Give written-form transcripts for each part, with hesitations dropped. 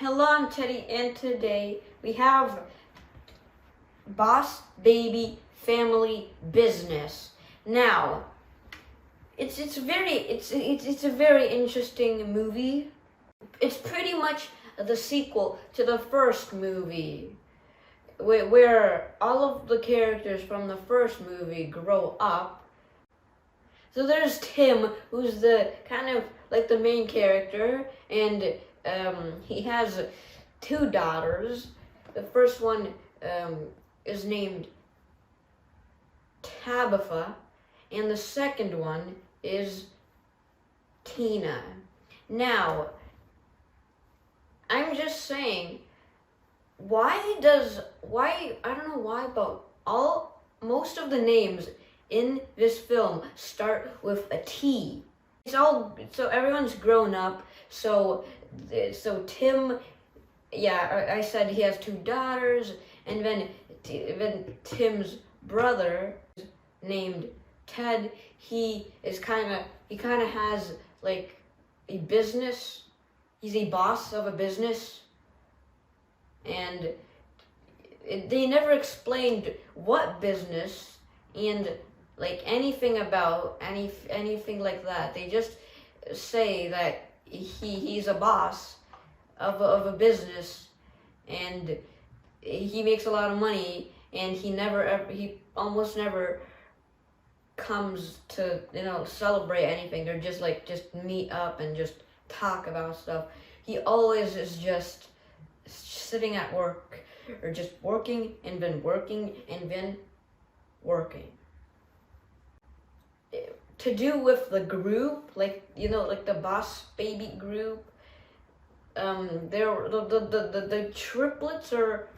Hello, I'm Teddy, and today we have Boss Baby Family Business. Now, it's a very interesting movie. It's pretty much the sequel to the first movie, where all of the characters from the first movie grow up. So there's Tim, who's the kind of like the main character, and he has two daughters. The first one is named Tabitha, and the second one is Tina. Now, I'm just saying, I don't know why, but most of the names in this film start with a T. So everyone's grown up. So Tim, yeah, I said he has two daughters, and then Tim's brother named Ted. He kind of has like a business. He's a boss of a business, and they never explained what business and like anything about anything like that. They just say that he's a boss of a business, and he makes a lot of money, and he almost never comes to celebrate anything, or just meet up and just talk about stuff. He always is just sitting at work, or just working and then working and then working. To do with the group, like the Boss Baby group, they're the triplets, or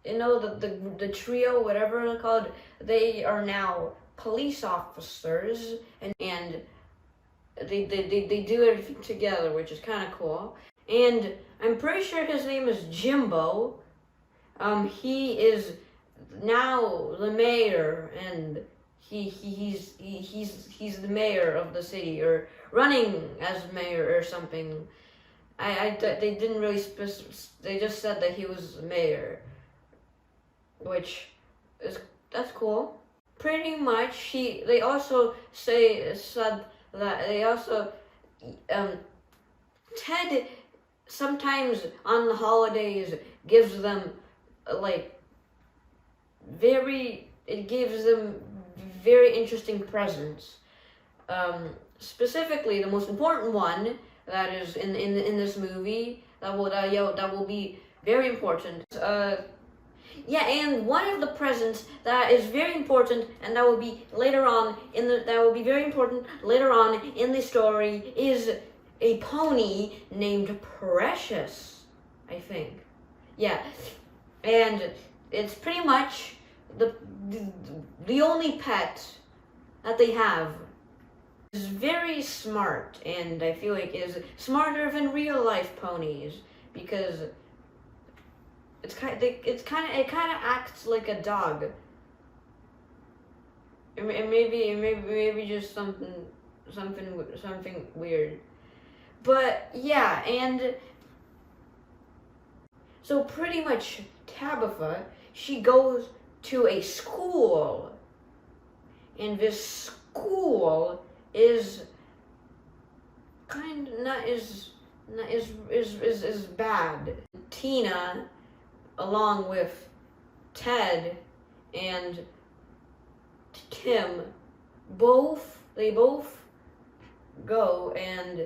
the trio, whatever they're called. They are now police officers, and they do everything together, which is kind of cool. And I'm pretty sure his name is Jimbo. He is now the mayor, and he's the mayor of the city, or running as mayor or something. They didn't really they just said that he was mayor, that's cool. Pretty much, they also said that they also Ted sometimes on the holidays gives them very interesting presents. Specifically, the most important one that is in this movie that will be very important. Yeah, and one of the presents that is very important, and that will be very important later on in the story, is a pony named Precious, I think. Yeah, and it's pretty much the only pet that they have. Is very smart, and I feel like is smarter than real life ponies, because it kind of acts like a dog. And maybe just something weird. But yeah, and so pretty much Tabitha, she goes to a school, and this school is bad. Tina, along with Ted and Tim, they both go and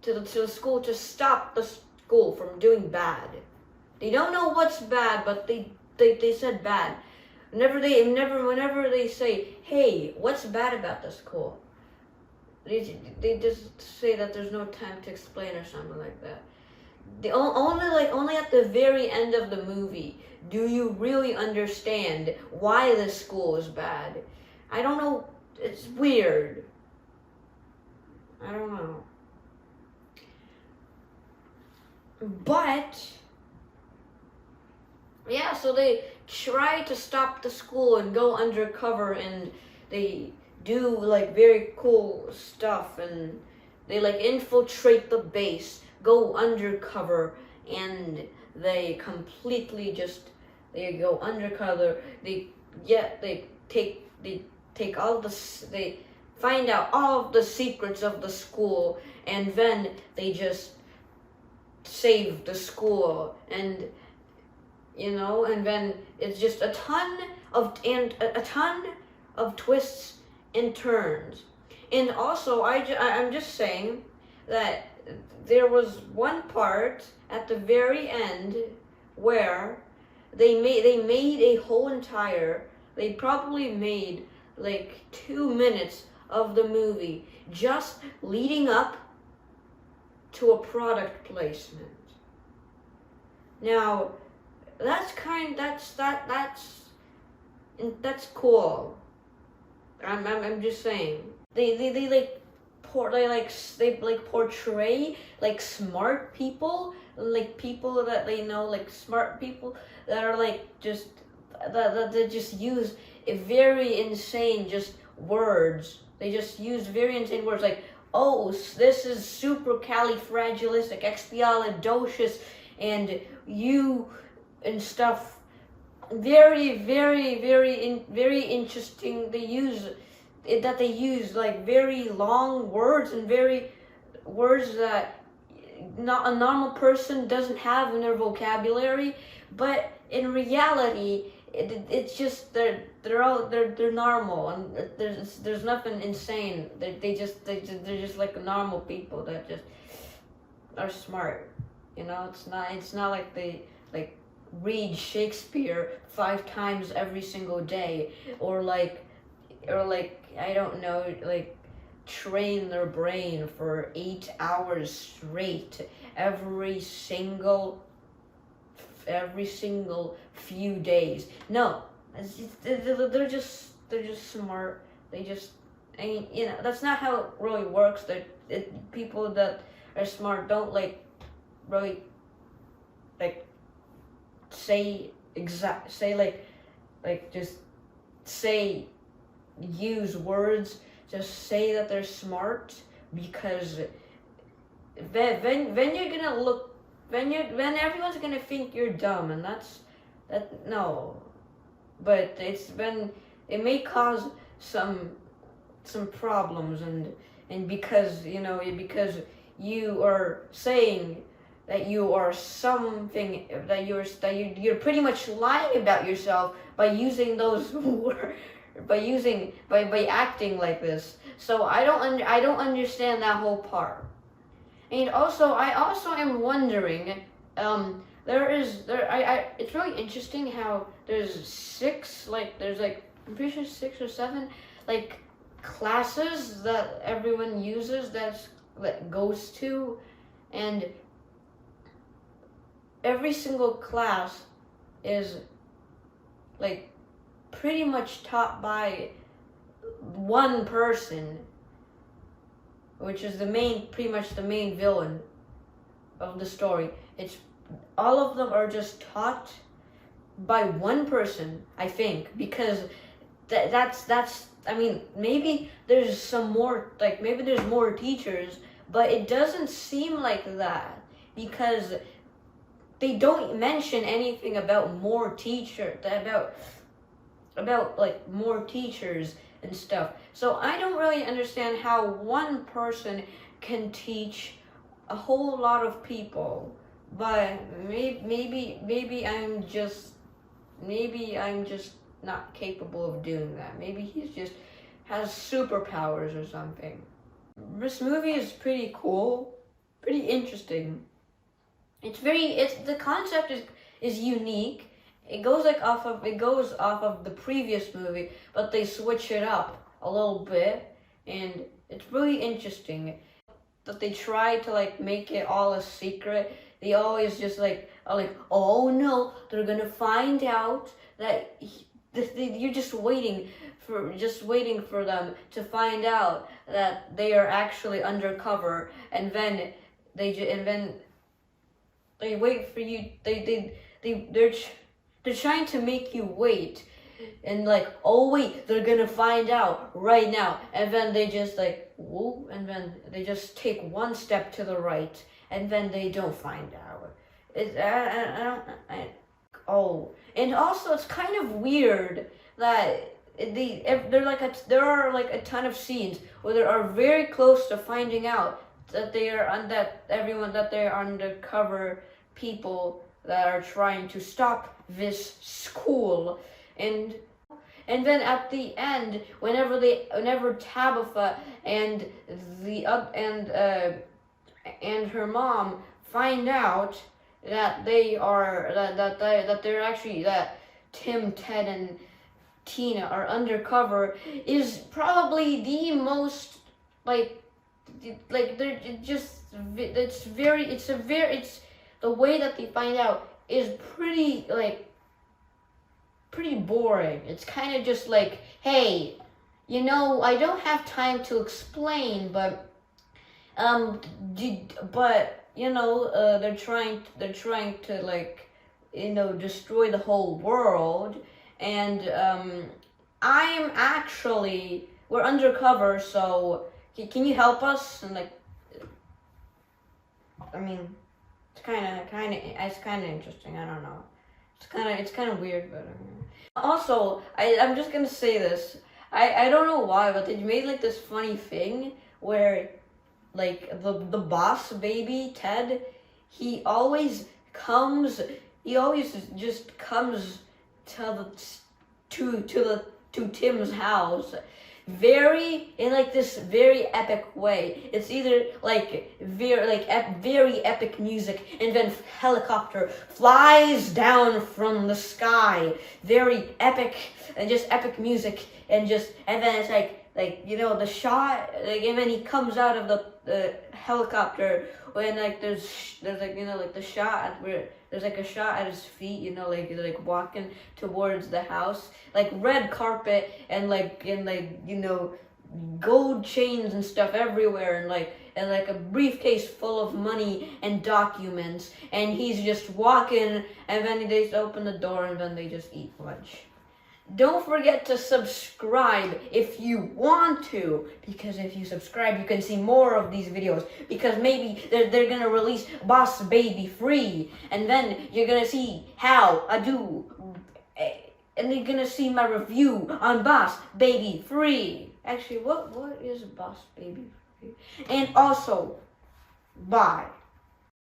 to the school to stop the school from doing bad. They don't know what's bad, but they said bad. Whenever they say, "Hey, what's bad about the school?" They just say that there's no time to explain, or something like that. Only at the very end of the movie do you really understand why the school is bad. I don't know. It's weird. I don't know. But yeah, so they try to stop the school and go undercover, and they do very cool stuff, and they infiltrate the base, go undercover, and they completely just, they go undercover. They take all they find out all of the secrets of the school, and then they just save the school. And and then it's just a ton of twists and turns. And also, I'm just saying that there was one part at the very end where they made a whole entire, they probably made like 2 minutes of the movie just leading up to a product placement. Now, that's cool. I'm just saying. They portray like smart people, like people that they know, like smart people that are like just that they just use a very insane just words. They just use very insane words like, oh, this is supercalifragilisticexpialidocious, and you and stuff. Very, very, very interesting. They use like very long words, and very words that not a normal person doesn't have in their vocabulary. But in reality, it's just they're normal, and there's nothing insane. They're just like normal people that just are smart. It's not like they like read Shakespeare 5 times every single day, or like I don't know, like train their brain for 8 hours straight every single few days. No, they're just smart. They just, that's not how it really works. People that are smart don't like really like use words, just say that they're smart, because then you're gonna look, then everyone's gonna think you're dumb, and no. But it may cause some problems, and because because you are saying that you are something, that you're pretty much lying about yourself by using those words, by acting like this. So I don't understand that whole part. And also, I also am wondering, it's really interesting how there's I'm pretty sure 6 or 7 like classes that everyone uses, that goes to, and every single class is like pretty much taught by one person, which is pretty much the main villain of the story. It's all of them are just taught by one person, I think, because that's I mean, maybe there's some more, like maybe there's more teachers, but it doesn't seem like that, because they don't mention anything about more teachers, about like more teachers and stuff. So I don't really understand how one person can teach a whole lot of people. But maybe I'm just not capable of doing that. Maybe he's just has superpowers or something. This movie is pretty cool, pretty interesting. The concept is unique. It goes off of the previous movie, but they switch it up a little bit, and it's really interesting that they try to like make it all a secret. They always just oh no, they're gonna find out that you're just waiting for them to find out that they are actually undercover, and then they wait for you. They're trying to make you wait, and like, oh wait, they're gonna find out right now, and then they just whoop, and then they just take one step to the right, and then they don't find out. Oh, and also it's kind of weird that there are like a ton of scenes where they are very close to finding out that they are that they are undercover people that are trying to stop this school, and then at the end, whenever Tabitha and and her mom find out that they're actually that Tim, Ted, and Tina are undercover, is probably the most they're just it's the way that they find out is pretty boring. It's kind of just like, hey, I don't have time to explain, but they're trying to destroy the whole world, and we're undercover, so can you help us? And it's kind of interesting. I don't know. It's kind of weird, but also I'm just gonna say this. I don't know why, but they made this funny thing where the boss baby Ted, he always just comes to Tim's house in this very epic way. It's either very epic music, and then helicopter flies down from the sky, very epic, and just epic music, and then it's the shot, and then he comes out of the helicopter when there's the shot where there's a shot at his feet, walking towards the house, red carpet and gold chains and stuff everywhere, and a briefcase full of money and documents, and he's just walking, and then they just open the door, and then they just eat lunch. Don't forget to subscribe if you want to, because if you subscribe, you can see more of these videos, because maybe they're gonna release Boss Baby free, and then you're gonna see how I do, and you're gonna see my review on Boss Baby free. Actually, what is Boss Baby free? And also, bye.